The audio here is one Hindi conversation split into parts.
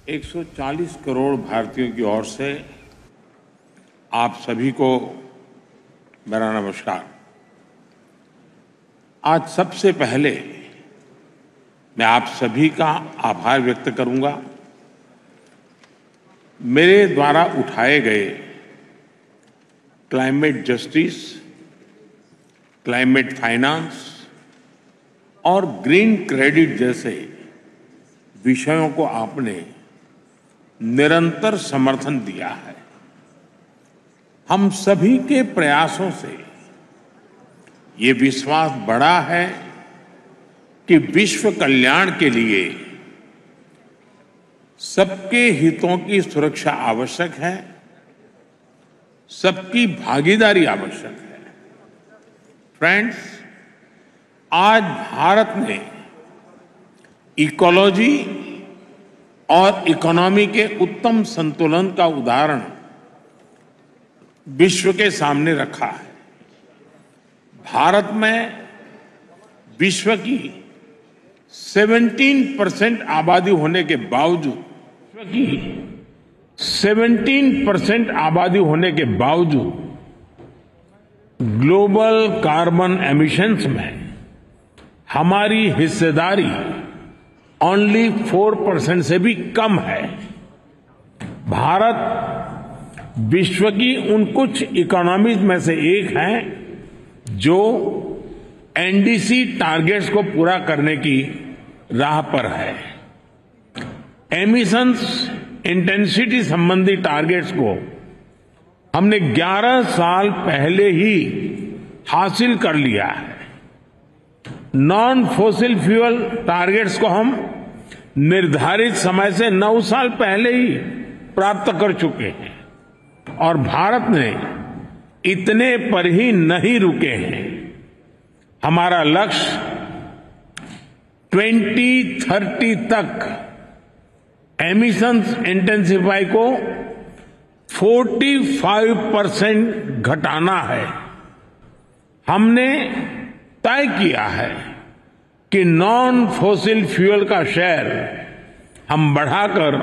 140 करोड़ भारतीयों की ओर से आप सभी को मेरा नमस्कार। आज सबसे पहले मैं आप सभी का आभार व्यक्त करूंगा। मेरे द्वारा उठाए गए क्लाइमेट जस्टिस, क्लाइमेट फाइनेंस और ग्रीन क्रेडिट जैसे विषयों को आपने निरंतर समर्थन दिया है। हम सभी के प्रयासों से ये विश्वास बढ़ा है कि विश्व कल्याण के लिए सबके हितों की सुरक्षा आवश्यक है, सबकी भागीदारी आवश्यक है। फ्रेंड्स, आज भारत ने इकोलॉजी और इकोनॉमी के उत्तम संतुलन का उदाहरण विश्व के सामने रखा है। भारत में विश्व की 17% आबादी होने के बावजूद ग्लोबल कार्बन एमिशंस में हमारी हिस्सेदारी ओनली 4% से भी कम है। भारत विश्व की उन कुछ इकोनॉमीज में से एक है जो एनडीसी टारगेट्स को पूरा करने की राह पर है। एमिशंस इंटेंसिटी संबंधी टारगेट्स को हमने 11 साल पहले ही हासिल कर लिया है। नॉन फॉसिल फ्यूल टारगेट्स को हम निर्धारित समय से 9 साल पहले ही प्राप्त कर चुके हैं और भारत ने इतने पर ही नहीं रुके हैं। हमारा लक्ष्य 2030 तक एमिशंस इंटेंसिफाई को 45% घटाना है। हमने तय किया है कि नॉन फॉसिल फ्यूल का शेयर हम बढ़ाकर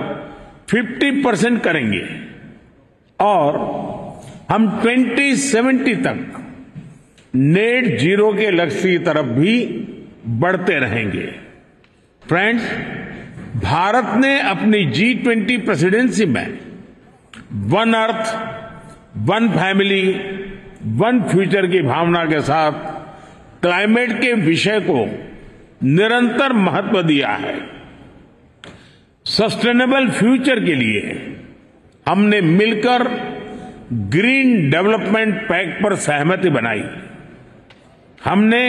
50% करेंगे और हम 2070 तक नेट जीरो के लक्ष्य की तरफ भी बढ़ते रहेंगे। फ्रेंड्स, भारत ने अपनी G20 प्रेसिडेंसी में one earth, one family, one future की भावना के साथ क्लाइमेट के विषय को निरंतर महत्व दिया है। सस्टेनेबल फ्यूचर के लिए हमने मिलकर ग्रीन डेवलपमेंट पैक्ट पर सहमति बनाई। हमने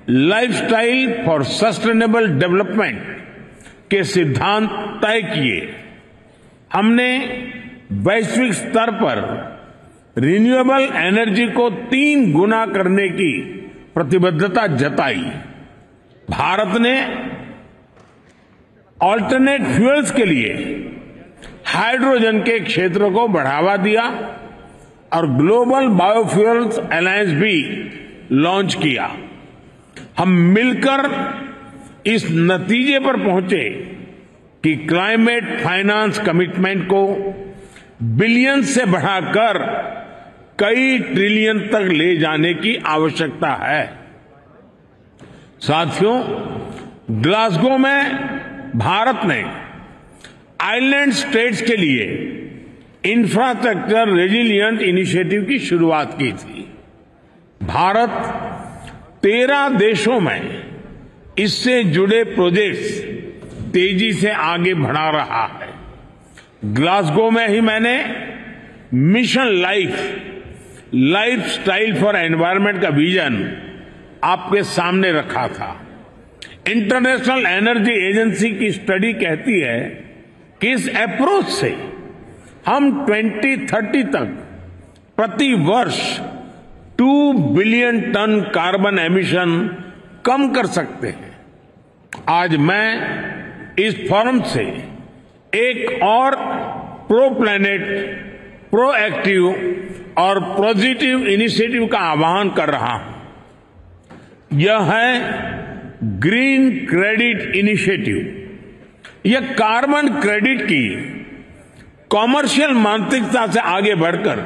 लाइफस्टाइल फॉर सस्टेनेबल डेवलपमेंट के सिद्धांत तय किए। हमने वैश्विक स्तर पर रिन्यूएबल एनर्जी को 3 गुना करने की प्रतिबद्धता जताई। भारत ने ऑल्टरनेट फ्यूल्स के लिए हाइड्रोजन के क्षेत्र को बढ़ावा दिया और ग्लोबल बायोफ्यूल्स अलायंस भी लॉन्च किया। हम मिलकर इस नतीजे पर पहुंचे कि क्लाइमेट फाइनेंस कमिटमेंट को बिलियन से बढ़ाकर कई ट्रिलियन तक ले जाने की आवश्यकता है। साथियों, ग्लासगो में भारत ने आइलैंड स्टेट्स के लिए इंफ्रास्ट्रक्चर रेजिलिएंट इनिशिएटिव की शुरुआत की थी। भारत 13 देशों में इससे जुड़े प्रोजेक्ट्स तेजी से आगे बढ़ा रहा है। ग्लासगो में ही मैंने मिशन लाइफस्टाइल फॉर एनवायरनमेंट का विजन आपके सामने रखा था। इंटरनेशनल एनर्जी एजेंसी की स्टडी कहती है कि इस अप्रोच से हम 2030 तक प्रति वर्ष 2 बिलियन टन कार्बन एमिशन कम कर सकते हैं। आज मैं इस फोरम से एक और प्रो प्लैनेट, प्रोएक्टिव और पॉजिटिव इनिशिएटिव का आह्वान कर रहा हूं। यह है ग्रीन क्रेडिट इनिशिएटिव। यह कार्बन क्रेडिट की कॉमर्शियल मानसिकता से आगे बढ़कर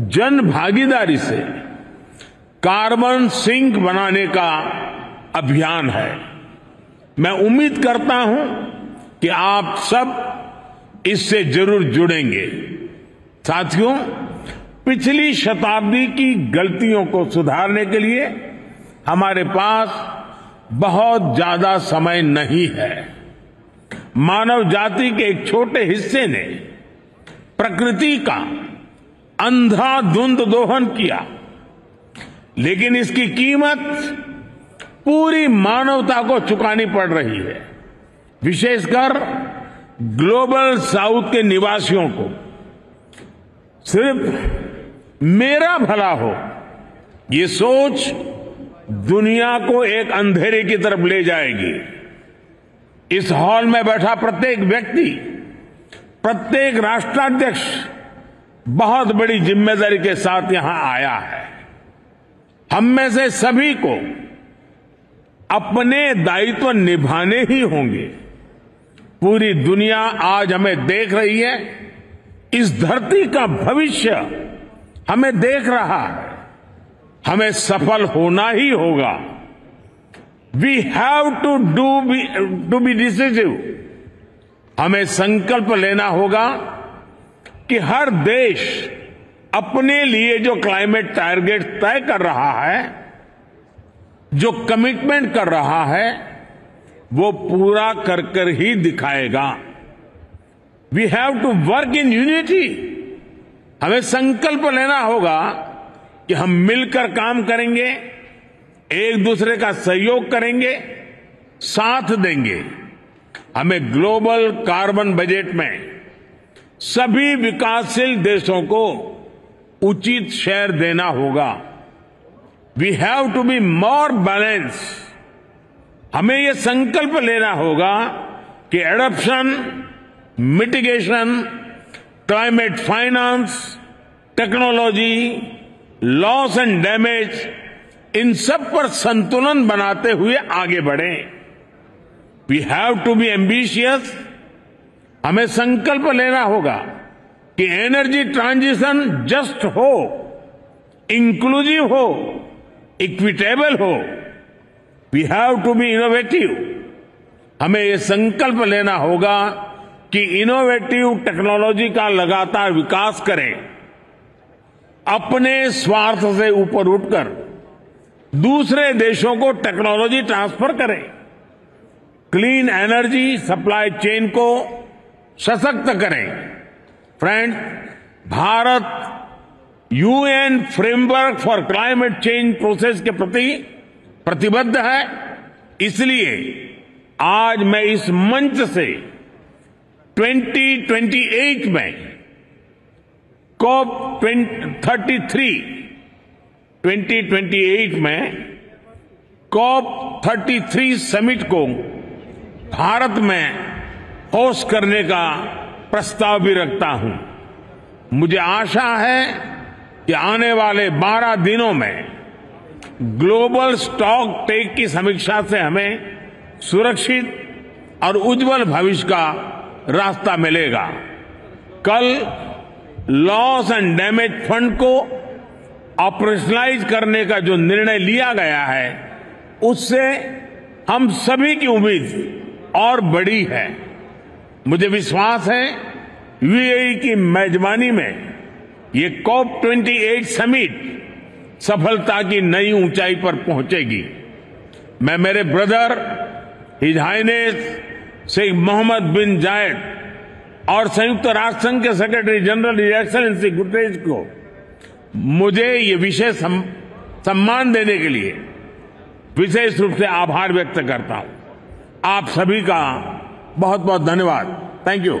जन भागीदारी से कार्बन सिंक बनाने का अभियान है। मैं उम्मीद करता हूं कि आप सब इससे जरूर जुड़ेंगे। साथियों, पिछली शताब्दी की गलतियों को सुधारने के लिए हमारे पास बहुत ज्यादा समय नहीं है। मानव जाति के एक छोटे हिस्से ने प्रकृति का अंधाधुंध दोहन किया, लेकिन इसकी कीमत पूरी मानवता को चुकानी पड़ रही है। विशेषकर ग्लोबल साउथ के निवासियों को सिर्फ मेरा भला हो, ये सोच दुनिया को एक अंधेरे की तरफ ले जाएगी। इस हॉल में बैठा प्रत्येक व्यक्ति, प्रत्येक राष्ट्राध्यक्ष बहुत बड़ी जिम्मेदारी के साथ यहां आया है। हम में से सभी को अपने दायित्व निभाने ही होंगे। पूरी दुनिया आज हमें देख रही है। इस धरती का भविष्य हमें देख रहा है। हमें सफल होना ही होगा। We have to be decisive. हमें संकल्प लेना होगा कि हर देश अपने लिए जो क्लाइमेट टारगेट तय कर रहा है, जो कमिटमेंट कर रहा है, वो पूरा कर कर ही दिखाएगा। We have to work in unity. हमें संकल्प लेना होगा कि हम मिलकर काम करेंगे, एक दूसरे का सहयोग करेंगे, साथ देंगे। हमें ग्लोबल कार्बन बजट में सभी विकासशील देशों को उचित शेयर देना होगा। We have to be more balance. हमें यह संकल्प लेना होगा कि adoption, mitigation, climate finance, technology, loss and damage, इन सब पर संतुलन बनाते हुए आगे बढ़ें। We have to be ambitious. हमें संकल्प लेना होगा कि एनर्जी ट्रांजिशन जस्ट हो, इंक्लूसिव हो, इक्विटेबल हो। We have to be innovative. हमें यह संकल्प लेना होगा कि इनोवेटिव टेक्नोलॉजी का लगातार विकास करें। अपने स्वार्थ से ऊपर उठकर दूसरे देशों को टेक्नोलॉजी ट्रांसफर करें। क्लीन एनर्जी सप्लाई चेन को सशक्त करें। Friends, Bharat UN framework for climate change process के प्रति प्रतिबद्ध है। इसलिए आज मैं इस मंच से 2028 में COP 2028 में COP 33 समिट को भारत में होस्ट करने का प्रस्ताव भी रखता हूं। मुझे आशा है कि आने वाले 12 दिनों में ग्लोबल स्टॉक टेक की समीक्षा से हमें सुरक्षित और उज्जवल भविष्य का रास्ता मिलेगा। कल लॉस एंड डैमेज फंड को ऑपरेशनलाइज करने का जो निर्णय लिया गया है, उससे हम सभी की उम्मीद और बड़ी है। मुझे विश्वास है यूएई की मेजबानी में ये COP 28 समिट सफलता की नई ऊंचाई पर पहुंचेगी। मैं मेरे brother his highness Sheikh Mohammed bin Zayed और संयुक्त राष्ट्र संघ के secretary general his excellency Guterres को मुझे ये विशेष सम्मान देने के लिए विशेष रूप से आभार व्यक्त करता हूं। आप सभी का बहुत बहुत धन्यवाद। Thank you.